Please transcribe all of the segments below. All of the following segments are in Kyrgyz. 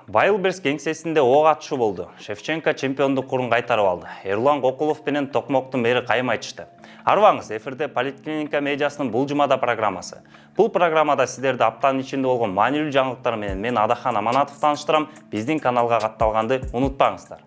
Wildberries кеңсесинде ок атышы болду. Шевченко чемпиондук курун кайтарып алды. Эрлан Кокулов менен Токмоктун мэри кайым айтышты. Арбаңыз, эфирде Политклиника медиасынын бул жумада программасы. Бул программада сиздерди аптанын ичинде болгон маанилүү жаңылыктар менен мен Адахан Аманатов тааныштырам. Биздин каналга катталганды унутпаңыздар.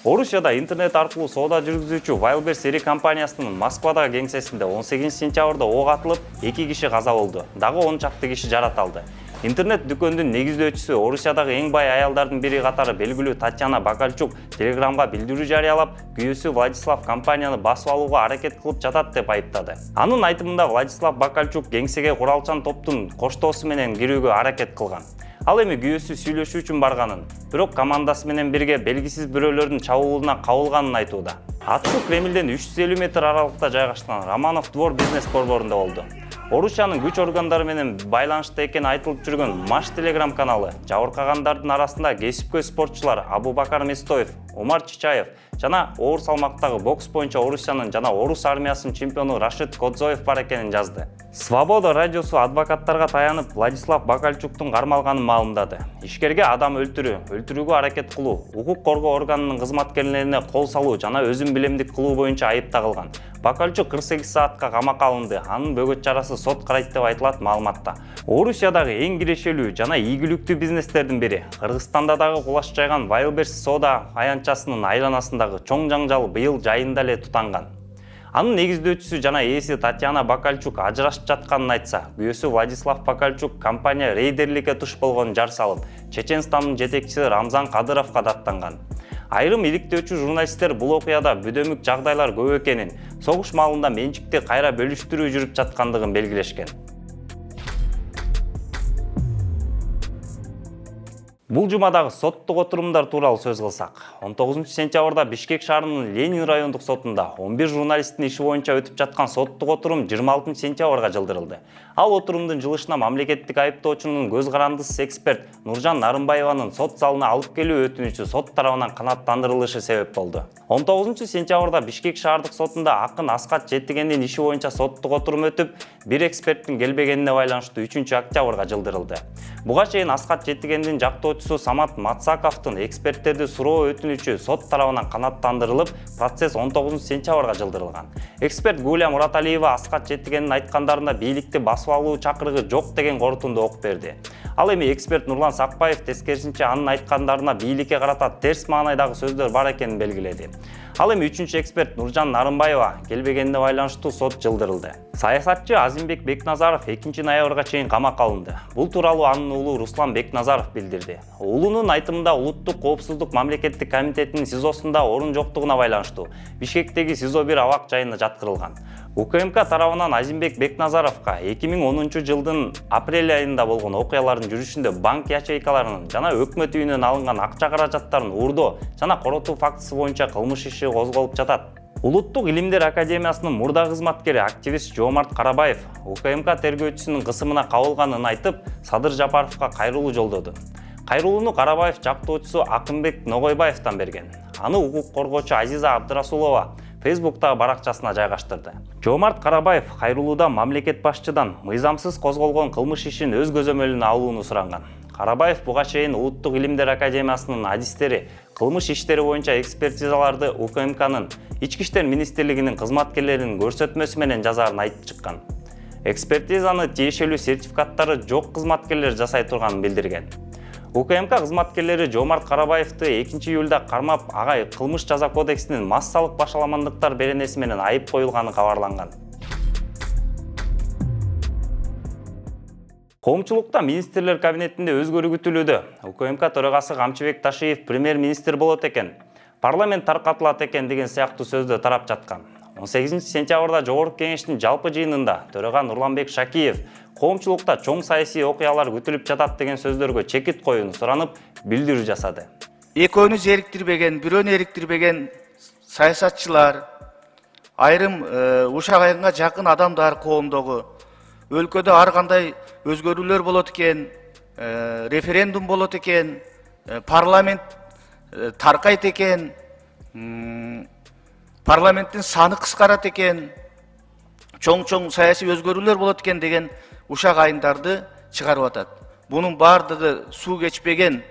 Орусияда интернет аркылуу соода жүргүзүүчү Wildberries ири компаниясынын Москвадагы кеңсесинде 18 сентябрда ок атылып, 2 киши каза болду. Дагы 10 чакты киши жараталды. Интернет дүкөндүн негиздөөчүсү Орусиядагы эң бай аялдардын бири катары белгилүү Татьяна Бакальчук Телеграмга билдирүү жарыялап, күйөөсү Владислав компанияны басып алууга аракет кылып жатат деп айыптады. Анын айтымында Владислав Бакальчук кеңсеге куралчан топтун коштоосу менен кирүүгө аракет кылган. Ал эми күйөөсү сүйлөшүү үчүн барганын, бирок командасы менен бирге белгисиз бирөөлөрдүн чабуулуна кабылганын айтууда. Атышу Кремлден 350 метр аралыкта жайгашкан Романов двор бизнес борборунда болду. Орусиянын күч органдары менен байланышта экени айтылып жүргөн Маш Телеграм каналы жабыркагандардын арасында кесипкөй спортчулар Абубакар Местоев, Омар Чичаев жана оор салмактагы бокс боюнча Орусиянын жана орус армиясынын чемпиону Рашид Кодзоев бар экенин жазды. Свобода радиосу адвокаттарга таянып Владислав Бакальчуктун кармалганын маалымдады. Ишкерге адам өлтүрүүгө аракет кылуу, укук коргоо органынын кызматкерлерине кол салуу жана өзүн билемдик кылуу боюнча айып тагылган. Бакальчук 48 саатка камакка алынды. Анын бөгөт чарасы сот карайт деп айтылат маалыматта. Орусиядагы эң кирешелүү жана ийгиликтүү бизнестердин бири Кыргызстанда дагы кулаш жайган Wildberries соода аянтчасынын айланасындагы чоң жаңжал быйыл жайында эле тутанган. Анын негиздөөчүсү жана ээси Татьяна Бакальчук ажырашып жатканын айтса, күйөөсү Владислав Бакальчук компания рейдерликке туш болгонун жар салып, Чеченстандын жетекчиси Рамзан Кадыровго даттанган. Айрым иликтөөчү журналисттер бул окуяда бүдөмүк жагдайлар көп экенин, согуш маалында менчикти кайра бөлүштүрүү жүрүп жаткандыгын белгилешкен. Бул жумадагы соттук отурумдар тууралуу сөз кылсак, 19 сентябрда Бишкек шаарынын Ленин райондук сотунда 11 журналисттин иши боюнча өтүп жаткан соттук отурум 26 сентябрга жылдырылды. Ал отурумдун жылышына мамлекеттик айыптоочунун көз карандысыз эксперт Нуржан Нарымбаеванын сот залына алып келүү өтүнүчү сот тарабынан канааттандырылышы себеп болду. 19 сентябрда Бишкек шаардык сотунда акын Аскат Жетигендин иши боюнча соттук отурум өтүп, бир эксперттин келбегенине байланыштуу 3 октябрга жылдырылды. Буга чейин Аскат Жетигендин жактоочусу Самат Мацаковдун эксперттерди суроо өтүнүчү сот тарабынан канааттандырылып, процесс 19 сентябрга жылдырылган. Эксперт Гуля Мураталиева Аскат Жетигендин айткандарында бийликти басып алуу чакырыгы жок деген корутунду окуп берди. Ал эми эксперт Нурлан Сакпаев тескерисинче анын айткандарына бийликке карата терс маанайдагы сөздөр бар экенин белгиледи. Ал эми 3-чү эксперт Нуржан Нарымбаева келбегенине байланыштуу сот жылдырылды. Саясатчы Азимбек Бекназаров 2 ноябрга чейин камакка алынды. Бул тууралуу анын уулу Руслан Бекназаров билдирди. Уулунун айтымында Улуттук коопсуздук мамлекеттик комитетинин СИЗОсунда орун жоктугуна байланыштуу Бишкектеги СИЗО-1 абак жайына жаткырылган. УКМК тарабынан Азимбек Бекназаровка 2010 жылдын апрель айында болгон окуялардын жүрүшүндө банк ячейкаларынын жана өкмөт үйүнөн алынган акча каражаттарын уурдоо жана коротуу фактысы боюнча кылмыш иши козголуп жатат. Улуттук илимдер академиясынын мурда кызматкери активист Жоомарт Карабаев УКМК тергөөчүсүнүн кысымына кабылганын айтып, Садыр Жапаровго кайрылуу жолдоду. Кайрылууну Карабаев жактоочусу Акынбек Ногойбаевден берген. Аны укук коргоочу Азиза Абдрасулова Фейсбуктагы баракчасына жайгаштырды. Жоомарт Карабаев кайрылууда мамлекет башчыдан мыйзамсыз козголгон кылмыш ишин өз көзөмөлүнө алууну суранган. Карабаев буга чейин Улуттук илимдер академиясынын адистери кылмыш иштери боюнча экспертизаларды УКМКнын Ички иштер министрлигинин кызматкерлеринин көрсөтмөсү менен жазаарын айтып чыккан. Экспертизаны тиешелүү сертификаттары жок кызматкерлер жасай турганын билдирген. УКМК кызматкерлери Жоомарт Карабаевди 2 июлда кармап, ага кылмыш жаза кодексинин массалык башаламандыктар беренеси менен айып коюлганы кабарланган. Коомчулукта министрлер кабинетинде өзгөрүү күтүлүүдө. УКМК төрагасы Камчыбек Ташиев премьер-министр болот экен, парламент таркатылат экен деген сыяктуу сөздө тарап жаткан. 18 сентябрда Жогорку кеңештин жалпы жыйынында төрага Нурланбек Шакиев коомчулукта чоң саясий окуялар күтүлүп жатат деген сөздөргө чекит коюуну суранып, билдирүү жасады. Экөөнү зериктирбеген, бирөөнү эриктирбеген саясатчылар, айрым ушак айылга жакын адамдар коомдогу өлкөдө ар кандай өзгөрүүлөр болот экен, референдум болот экен, парламент таркайт экен, парламенттин саны кыскарат экен, чоң саясий өзгөрүүлөр болот экен деген ушак айындарды чыгарып атат. Bunun бардыгы суу кечпеген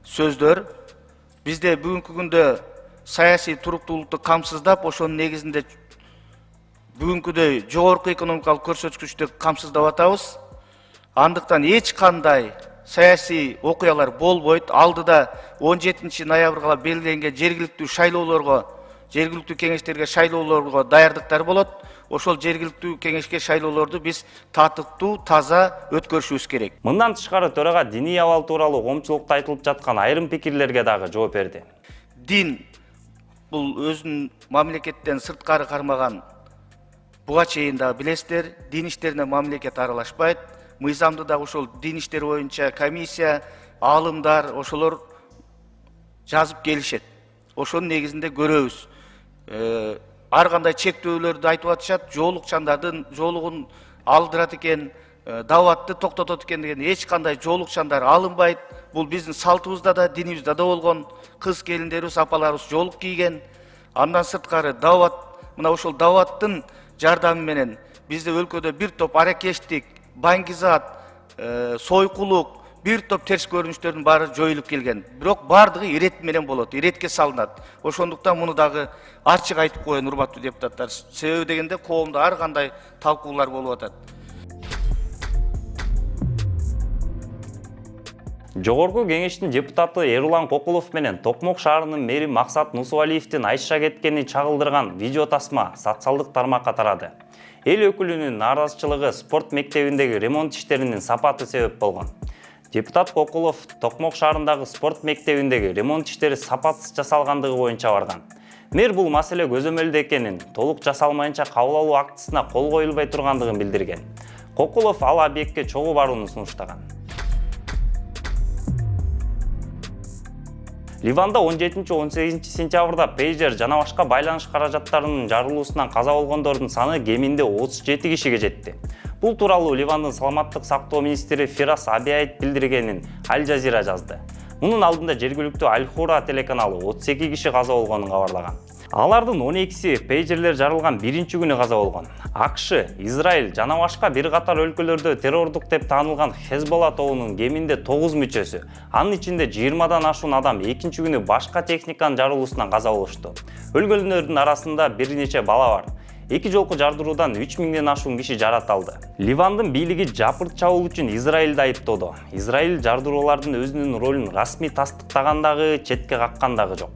сөздөр. Бизде бүгүнкү күндө саясий туруктуулукту камсыздап, ошонун негизинде бүгүнкүдөй жогорку экономикалык көрсөткүчтү камсыздап атабыз. Андыктан эч кандай саясий окуялар болбойт. Алдыда 17 ноябрга белгиленген жергиликтүү шайлоолорго, жергиликтүү кеңештерге шайлоолорго даярдыктар болот. Ошол жергиликтүү кеңешке шайлоолорду биз татыктуу, таза өткөрүшүбүз керек. Мындан тышкары төрага диний абал тууралуу коомчулукта айтылып жаткан айрым пикирлерге дагы жооп берди. Дин бул өзүнүн мамлекеттен сырткары кармаган, буга чейин дагы билесиздер, дин иштерине мамлекет аралашпайт. Мыйзамды да ошол дин иштери боюнча комиссия, аалымдар ошолор жазып келишет. Ошонун негизинде көрөбүз. Ар кандай чектөөлөрдү айтып атышат, жоолукчандардын жоолугун алдырат экен, даватты токтотот экен деген эч кандай жоолукчандар алынбайт. Бул биздин салтыбызда да, динибизде да болгон. Кыз келиндерибиз, апаларыбыз жоолук кийген. Андан сырткары дават, мына ошол даваттын жардамы менен бизде өлкөдө бир топ аракештик, баңгизат, сойкулук, бир топ терс көрүнүштөрдүн баары жоюлуп келген. Бирок бардыгы ирет менен болот, иретке салынат. Ошондуктан муну дагы ачык айтып коеюн, урматтуу депутаттар. Себеби дегенде коомдо ар кандай талкуулар болуп атат. Жогорку кеңештин депутаты Эрулан Кокулов менен Токмок шаарынын мэри Максат Нусубалиевдин Айша кеткени чагылдырган видео тасма социалдык тармакка тарады. Эл өкүлүнүн нааразычылыгы спорт мектебиндеги ремонт иштеринин сапаты себеп болгон. Депутат Кокулов Токмок шаарындагы спорт мектебиндеги ремонт иштери сапатсыз жасалгандыгы боюнча барган. Мэр бул маселе көзөмөлдө экенин, толук жасалмайынча кабыл алуу актысына кол коюлбай тургандыгын билдирген. Кокулов ал объектке чогуу барууну сунуштаган. Ливанда 17-18 сентябрда пейджер жана башка байланыш каражаттарынын жарылуусунан каза болгондордун саны кеминде 37 кишиге жетти. Бул тууралуу Ливандын саламаттык сактоо министри Фирас Абиайт билдиргенин Аль Жазира жазды. Мунун алдында жергиликтүү Аль Хура телеканалы 32 киши каза болгонун кабарлаган. Алардын 12си пейджерлер жарылган биринчи күнү каза болгон. АКШ, Израиль жана башка бир катар өлкөлөрдө террордук деп таанылган Хезболла тобунун кеминде 9 мүчөсү, анын ичинде 20дан ашуун адам экинчи күнү башка техниканын жарылуусунан каза болушту. Өлгөндөрдүн арасында бир нече бала бар. Эки жолку жардыруудан 3000ден ашуун киши жарат алды. Ливандын бийлиги жапырт чабуул үчүн Израилди айыптоодо. Израиль жардыроолардын өзүнүн ролун расмий тастыктаган дагы, четке каккан дагы жок.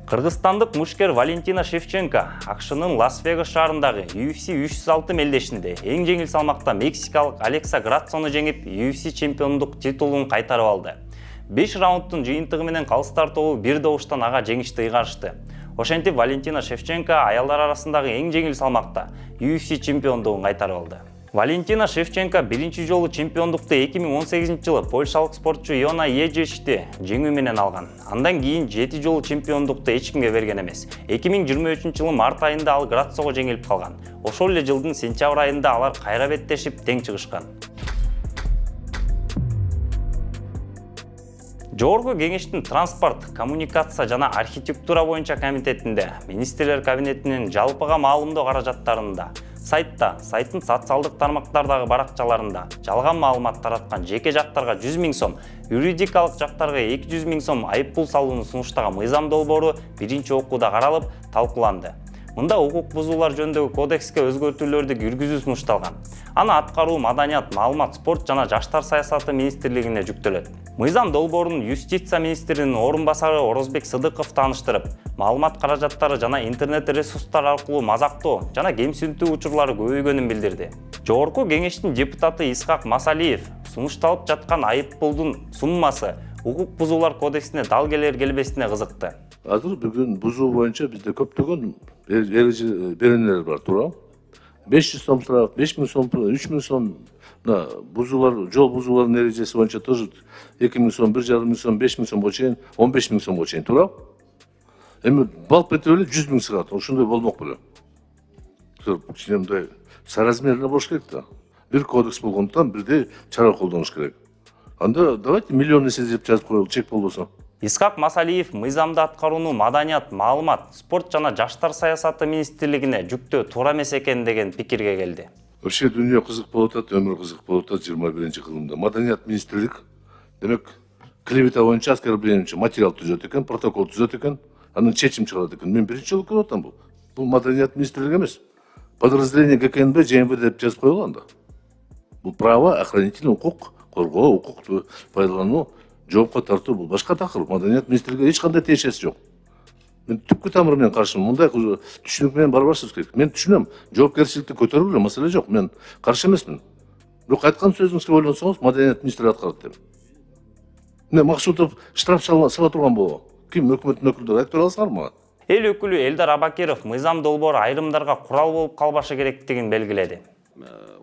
Кыргызстандык мушкер Валентина Шевченко АКШнын Лас-Вегас шаарындагы UFC 306 мелдешинде эң жеңил салмакта мексикалык Алекса Грацону жеңип, UFC чемпиондук титулун кайтарып алды. 5 раундтун жыйынтыгы менен калыстар тобу бир добуштан ага жеңишти ыйгарышты. Ошентип Валентина Шевченко аялдар арасындагы эң жеңил салмакта UFC чемпиондугун кайтарып алды. Валентина Шевченко биринчи жолу чемпиондукту 2018 жылы польшалык спортчу Йона Ежешти жеңүү менен алган. Андан кийин 7 жолу чемпиондукту эч кимге берген эмес. 2023 жылы март айында ал Грацого жеңилип калган. Ошол эле жылдын сентябрь айында алар кайра беттешип тең чыгышкан. Жогорку кеңештин транспорт, коммуникация жана архитектура боюнча комитетинде министрлер кабинетинин жалпыга маалымдоо каражаттарында сайттын социалдык тармактардагы баракчаларында жалган маалымат тараткан жеке жактарга 100 000 сом, юридикалык жактарга 200 000 сом айып пул салууну сунуштаган мыйзам долбоору биринчи окууда каралып, талкууланды. Мында укук бузуулар жөнүндөгү кодекске өзгөртүүлөрдү киргизүү сунушталган. Аны аткаруу, маданият, маалымат, спорт жана жаштар саясаты министрлигине жүктөлөт. Мыйзам долбоорун юстиция министринин орун басары Орозбек Сыдыков тааныштырып, маалымат каражаттары жана интернет ресурстар аркылуу мазактоо жана кемсинтүү учурлары көбөйгөнүн билдирди. Жогорку кеңештин депутаты Исхак Масалиев сунушталып жаткан айып пулдун суммасы укук бузуулар кодексине дал келер келбесине кызыкты. Азыр бүгүн бузуу боюнча бизде көптөгөн беренелер бар, туура. 500 сом турат, 5000 сом турат, 3000 сом. Мына бузуулар, жол бузуулардын эрежеси боюнча тоже 2000 сом, 1500 сом, 5000 сомго чейин, 15000 сомго чейин, туура. Эми балып кетип эле 100 000 чыгат. Ошондой болмок беле. Кичинемдей соразмерно болуш керек да. Бир кодекс болгондуктан бирдей чара колдонуш керек. Анда давайте миллион эсе деп жазып коелу, чек болбосо. Исхак Масалиев мыйзамды аткарууну маданият, маалымат, спорт жана жаштар саясаты министрлигине жүктөө туура эмес экен деген пикирге келди. Вообще дүние кызык болуп атат, өмүр кызык болуп атат 21 кылымда. Маданият министрлик демек клевета боюнча оскорбление боюнча материал түзөт экен, протокол түзөт экен, анын чечим чыгарат экен. Мен биринчи жолу көрүп атам бул. Бул маданият министрлиги эмес. Подразделение ГКНБ, ЖМВ деп жазып коюлган да. Бул право охранительный укук, коргоо, укукту пайдалануу, жоопко тартуу бул башка такыр. Маданият министрлиги эч кандай тиешеси жок. Мен түпкү тамыры менен каршымын. Мындай түшүнүк менен барбашыбыз керек. Мен түшүнөм, жоопкерчиликти көтөргүлө, маселе жок. Мен каршы эмесмин. Бирок айткан сөзүңүзгө ойлонсоңуз, маданият министри аткарат деп. Эмне Максутов штраф сала турган болобу? Ким өкмөттүн өкүлдөрү айтып бере алсаңар мага? Эл өкүлү Элдар Абакиров мыйзам долбоору айрымдарга курал болуп калбашы керектигин белгиледи.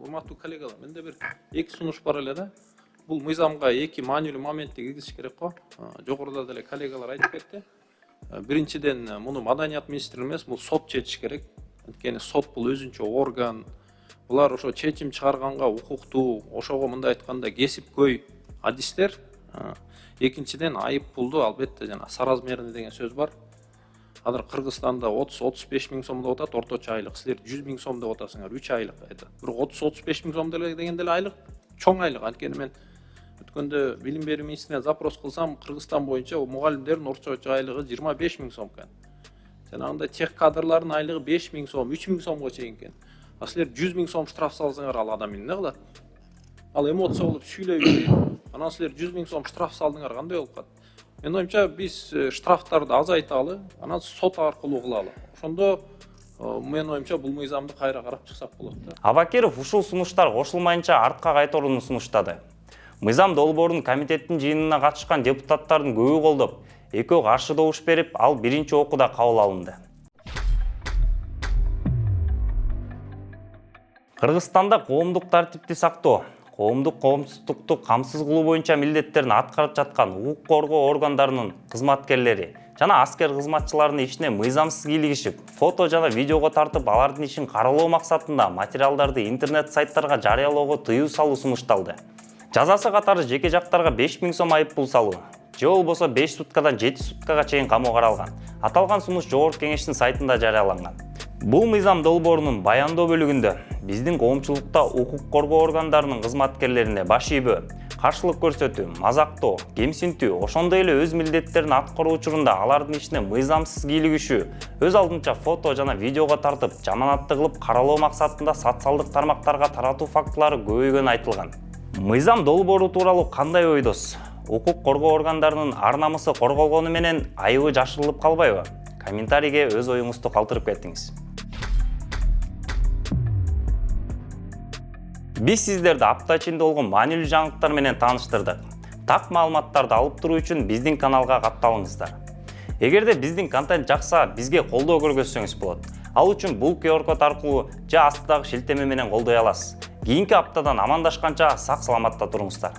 Урматтуу коллегалар, менде бир эки сунуш бар эле да. Бул мыйзамга эки маанилүү моментти киргизиш керек го. Жогоруда деле коллегалар айтып кетти. Биринчиден, муну маданият министри эмес, бул сот чечиш керек. Анткени сот бул өзүнчө орган. Булар ошо чечим чыгарганга укуктуу, ошого мындай айтканда кесипкөй адистер. Экинчиден, айып пулду албетте жана соразмерный деген сөз бар. Азыр Кыргызстанда 30-35 миң сом деп атат орточо айлык. Силер 100 миң сом деп атасыңар, 3 айлык айтат. Бирок 30-35 миң сом деген деле айлык, чоң айлык. Анткени мен өткөндө билим берүү министрине запрос кылсам, Кыргызстан боюнча мугалимдердин орточо айлыгы 25 миң сом экен. Жанагындай тех кадрлардын айлыгы 5 миң сом, 3 миң сомго чейин экен. А силер 100 миң сом штраф салсаңар, ал адам эмне кылат? Ал эмоция болуп сүйлөй берет. Анан силер 100 миң сом штраф салдыңар, кандай болуп калат? Мен оюмча биз штрафтарды азайталы, анан сот аркылуу кылалы. Ошондо мен оюмча бул мыйзамды кайра карап чыксак болот да. Абакиров ушул сунуштар кошулмайынча артка кайтарууну сунуштады. Мыйзам долбоорун комитеттин жыйынына катышкан депутаттардын көбү колдоп, экөө каршы добуш берип, ал биринчи окууда кабыл алынды. Кыргызстанда коомдук тартипти сактоо, коомдук коомсуздукту камсыз кылуу боюнча милдеттерин аткарып жаткан укук коргоо органдарынын кызматкерлери жана аскер кызматчыларынын ишине мыйзамсыз кийлигишип, фото жана видеого тартып, алардын ишин каралоо максатында материалдарды интернет сайттарга жарыялоого тыюу салуу сунушталды. Жазасы катары жеке жактарга 5 миң сом айып пул салуу, же болбосо 5 суткадан 7 суткага чейин камоо каралган. Аталган сунуш Жогорку Кеңештин сайтында жарыяланган. Бул мыйзам долбоорунун баяндоо бөлүгүндө биздин коомчулукта укук коргоо органдарынын кызматкерлерине баш ийбөө, каршылык көрсөтүү, мазактоо, кемсинтүү, ошондой эле өз милдеттерин аткаруу учурунда алардын ишине мыйзамсыз кийлигишүү, өз алдынча фото жана видеого тартып, жаманатты кылып каралоо максатында социалдык тармактарга таратуу фактылары көбөйгөнү айтылган. Мыйзам долбоору тууралуу кандай ойдосуз? Укук коргоо органдарынын ар намысы корголгону менен айыбы жашырылып калбайбы? Комментарийге өз оюңузду калтырып кетиңиз. Биз сиздерди апта ичинде болгон маанилүү жаңылыктар менен тааныштырдык. Так маалыматтарды алып туруу үчүн биздин каналга катталыңыздар. Эгерде биздин контент жакса, бизге колдоо көргөзсөңүз болот. Ал үчүн бул QR код аркылуу же астыдагы шилтеме менен колдой аласыз. Кийинки аптадан амандашканча сак саламатта туруңуздар.